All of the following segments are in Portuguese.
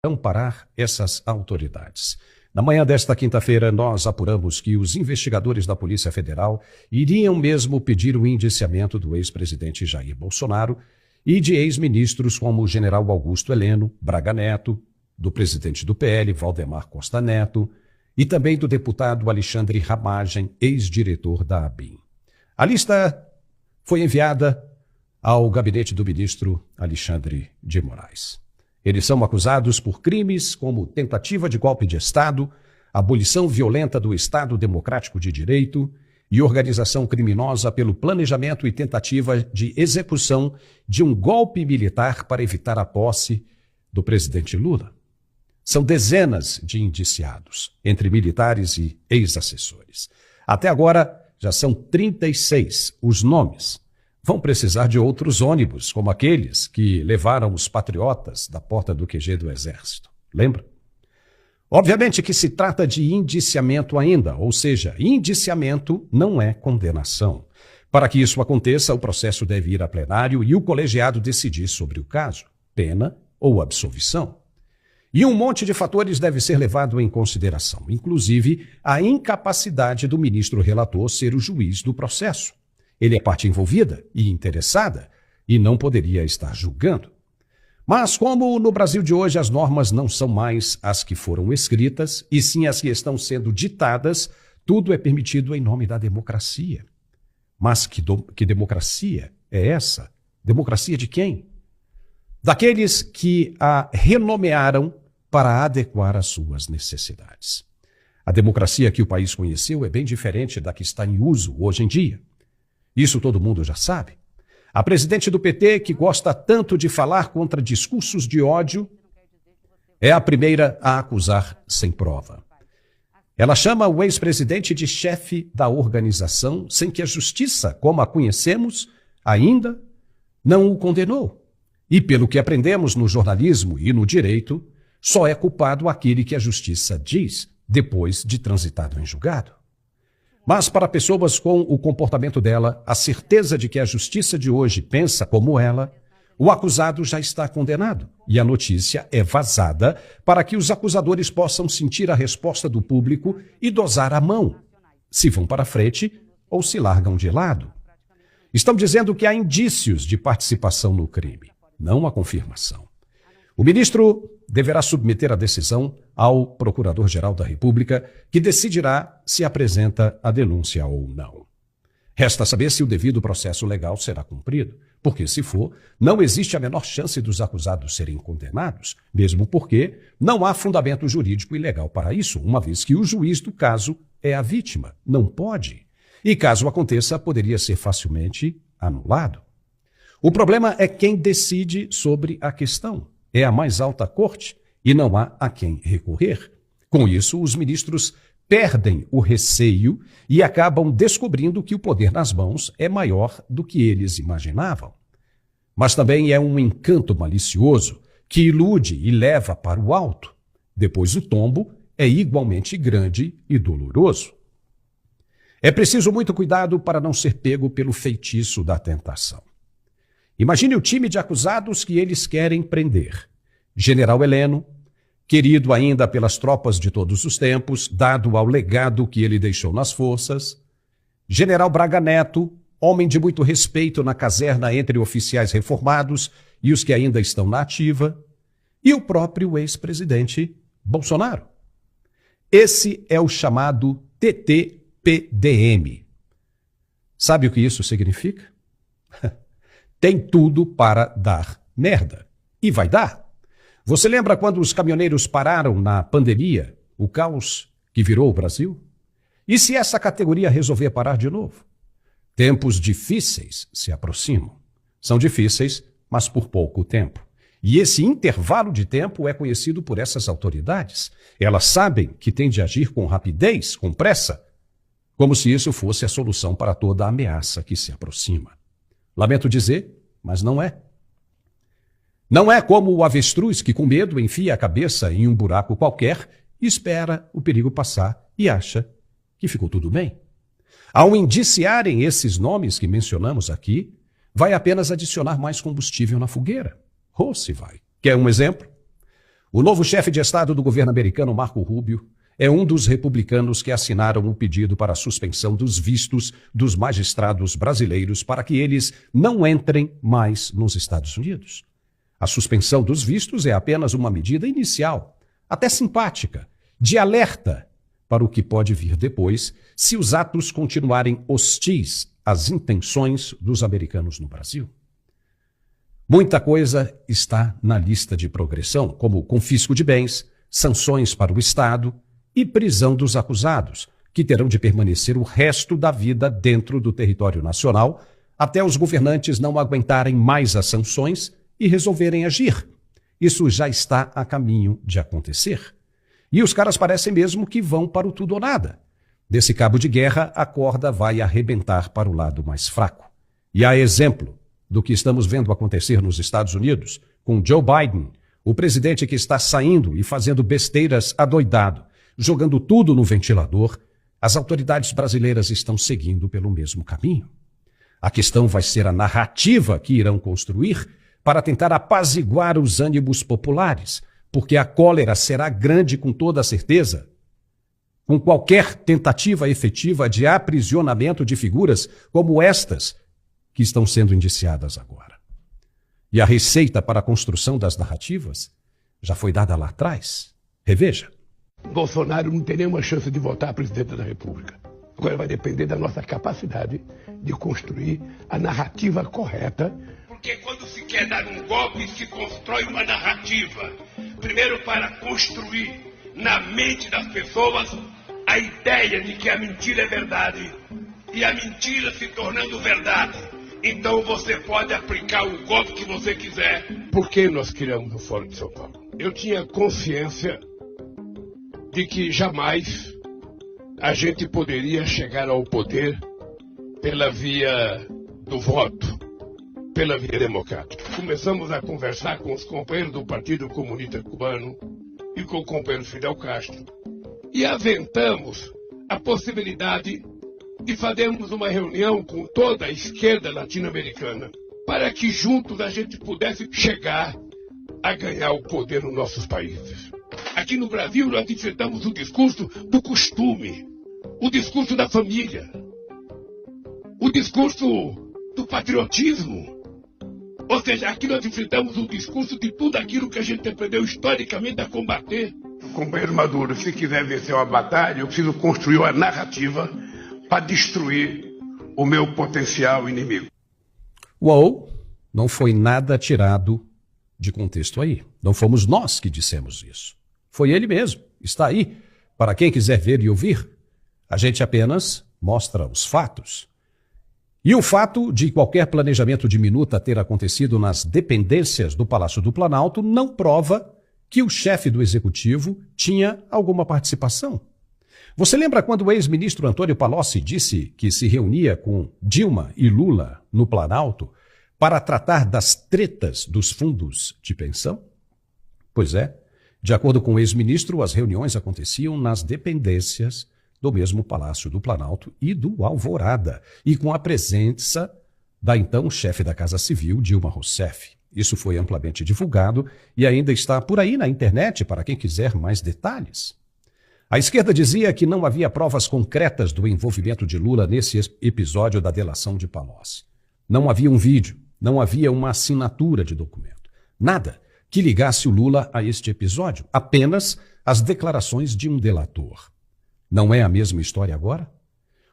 amparar essas autoridades. Na manhã desta quinta-feira, nós apuramos que os investigadores da Polícia Federal iriam mesmo pedir o indiciamento do ex-presidente Jair Bolsonaro e de ex-ministros como o general Augusto Heleno, Braga Neto, do presidente do PL, Valdemar Costa Neto, e também do deputado Alexandre Ramagem, ex-diretor da ABIN. A lista foi enviada ao gabinete do ministro Alexandre de Moraes. Eles são acusados por crimes como tentativa de golpe de Estado, abolição violenta do Estado Democrático de Direito e organização criminosa pelo planejamento e tentativa de execução de um golpe militar para evitar a posse do presidente Lula. São dezenas de indiciados, entre militares e ex-assessores. Até agora, já são 36 os nomes. Vão precisar de outros ônibus, como aqueles que levaram os patriotas da porta do QG do Exército. Lembra? Obviamente que se trata de indiciamento ainda, ou seja, indiciamento não é condenação. Para que isso aconteça, o processo deve ir a plenário e o colegiado decidir sobre o caso, pena ou absolvição. E um monte de fatores deve ser levado em consideração, inclusive a incapacidade do ministro relator ser o juiz do processo. Ele é parte envolvida e interessada e não poderia estar julgando. Mas como no Brasil de hoje as normas não são mais as que foram escritas, e sim as que estão sendo ditadas, tudo é permitido em nome da democracia. Mas que democracia é essa? Democracia de quem? Daqueles que a renomearam para adequar às suas necessidades. A democracia que o país conheceu é bem diferente da que está em uso hoje em dia. Isso todo mundo já sabe. A presidente do PT, que gosta tanto de falar contra discursos de ódio, é a primeira a acusar sem prova. Ela chama o ex-presidente de chefe da organização, sem que a justiça, como a conhecemos, ainda não o condenou. E pelo que aprendemos no jornalismo e no direito, só é culpado aquele que a justiça diz, depois de transitado em julgado. Mas para pessoas com o comportamento dela, a certeza de que a justiça de hoje pensa como ela, o acusado já está condenado e a notícia é vazada para que os acusadores possam sentir a resposta do público e dosar a mão, se vão para frente ou se largam de lado. Estão dizendo que há indícios de participação no crime, não a confirmação. O ministro deverá submeter a decisão ao Procurador-Geral da República, que decidirá se apresenta a denúncia ou não. Resta saber se o devido processo legal será cumprido, porque, se for, não existe a menor chance dos acusados serem condenados, mesmo porque não há fundamento jurídico e legal para isso, uma vez que o juiz do caso é a vítima, não pode. E caso aconteça, poderia ser facilmente anulado. O problema é quem decide sobre a questão. É a mais alta corte e não há a quem recorrer. Com isso, os ministros perdem o receio e acabam descobrindo que o poder nas mãos é maior do que eles imaginavam. Mas também é um encanto malicioso que ilude e leva para o alto. Depois o tombo é igualmente grande e doloroso. É preciso muito cuidado para não ser pego pelo feitiço da tentação. Imagine o time de acusados que eles querem prender. General Heleno, querido ainda pelas tropas de todos os tempos, dado ao legado que ele deixou nas forças. General Braga Neto, homem de muito respeito na caserna entre oficiais reformados e os que ainda estão na ativa. E o próprio ex-presidente Bolsonaro. Esse é o chamado TTPDM. Sabe o que isso significa? Tem tudo para dar merda. E vai dar. Você lembra quando os caminhoneiros pararam na pandemia, o caos que virou o Brasil? E se essa categoria resolver parar de novo? Tempos difíceis se aproximam. São difíceis, mas por pouco tempo. E esse intervalo de tempo é conhecido por essas autoridades. Elas sabem que têm de agir com rapidez, com pressa, como se isso fosse a solução para toda a ameaça que se aproxima. Lamento dizer, mas não é. Não é como o avestruz que, com medo, enfia a cabeça em um buraco qualquer e espera o perigo passar e acha que ficou tudo bem. Ao indiciarem esses nomes que mencionamos aqui, vai apenas adicionar mais combustível na fogueira. Ou se vai. Quer um exemplo? O novo chefe de Estado do governo americano, Marco Rubio, é um dos republicanos que assinaram um pedido para a suspensão dos vistos dos magistrados brasileiros para que eles não entrem mais nos Estados Unidos. A suspensão dos vistos é apenas uma medida inicial, até simpática, de alerta para o que pode vir depois se os atos continuarem hostis às intenções dos americanos no Brasil. Muita coisa está na lista de progressão, como confisco de bens, sanções para o Estado e prisão dos acusados, que terão de permanecer o resto da vida dentro do território nacional, até os governantes não aguentarem mais as sanções e resolverem agir. Isso já está a caminho de acontecer. E os caras parecem mesmo que vão para o tudo ou nada. Desse cabo de guerra, a corda vai arrebentar para o lado mais fraco. E há exemplo do que estamos vendo acontecer nos Estados Unidos, com Joe Biden, o presidente que está saindo e fazendo besteiras adoidado, jogando tudo no ventilador. As autoridades brasileiras estão seguindo pelo mesmo caminho. A questão vai ser a narrativa que irão construir para tentar apaziguar os ânimos populares, porque a cólera será grande com toda certeza, com qualquer tentativa efetiva de aprisionamento de figuras como estas que estão sendo indiciadas agora. E a receita para a construção das narrativas já foi dada lá atrás. Reveja. Bolsonaro não tem nenhuma chance de voltar a presidente da República. Agora vai depender da nossa capacidade de construir a narrativa correta. Porque quando se quer dar um golpe, se constrói uma narrativa. Primeiro para construir na mente das pessoas a ideia de que a mentira é verdade. E a mentira se tornando verdade. Então você pode aplicar o golpe que você quiser. Por que nós criamos o Fórum de São Paulo? Eu tinha consciência de que jamais a gente poderia chegar ao poder pela via do voto, pela via democrática. Começamos a conversar com os companheiros do Partido Comunista Cubano e com o companheiro Fidel Castro e aventamos a possibilidade de fazermos uma reunião com toda a esquerda latino-americana para que juntos a gente pudesse chegar a ganhar o poder nos nossos países. Aqui no Brasil nós enfrentamos o discurso do costume, o discurso da família, o discurso do patriotismo. Ou seja, aqui nós enfrentamos o discurso de tudo aquilo que a gente aprendeu historicamente a combater. Companheiro Maduro, se quiser vencer uma batalha, eu preciso construir uma narrativa para destruir o meu potencial inimigo. Uou, não foi nada tirado de contexto aí. Não fomos nós que dissemos isso. Foi ele mesmo. Está aí. Para quem quiser ver e ouvir, a gente apenas mostra os fatos. E o fato de qualquer planejamento de minuta ter acontecido nas dependências do Palácio do Planalto não prova que o chefe do Executivo tinha alguma participação. Você lembra quando o ex-ministro Antônio Palocci disse que se reunia com Dilma e Lula no Planalto para tratar das tretas dos fundos de pensão? Pois é, de acordo com o ex-ministro, as reuniões aconteciam nas dependências do mesmo Palácio do Planalto e do Alvorada, e com a presença da então chefe da Casa Civil, Dilma Rousseff. Isso foi amplamente divulgado e ainda está por aí na internet para quem quiser mais detalhes. A esquerda dizia que não havia provas concretas do envolvimento de Lula nesse episódio da delação de Palocci. Não havia um vídeo, não havia uma assinatura de documento. Nada que ligasse o Lula a este episódio, apenas as declarações de um delator. Não é a mesma história agora?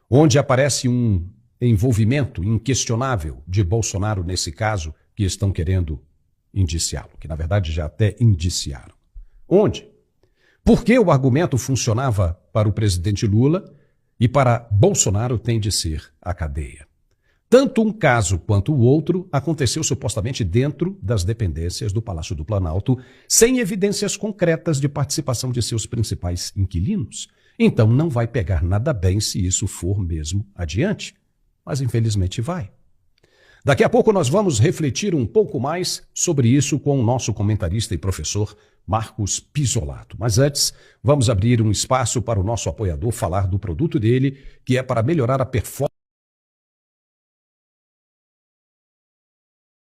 Onde aparece um envolvimento inquestionável de Bolsonaro nesse caso que estão querendo indiciá-lo, que na verdade já até indiciaram. Onde? Por que o argumento funcionava para o presidente Lula e para Bolsonaro tem de ser a cadeia? Tanto um caso quanto o outro aconteceu supostamente dentro das dependências do Palácio do Planalto, sem evidências concretas de participação de seus principais inquilinos. Então não vai pegar nada bem se isso for mesmo adiante. Mas infelizmente vai. Daqui a pouco nós vamos refletir um pouco mais sobre isso com o nosso comentarista e professor Marcos Pisolato. Mas antes, vamos abrir um espaço para o nosso apoiador falar do produto dele, que é para melhorar a performance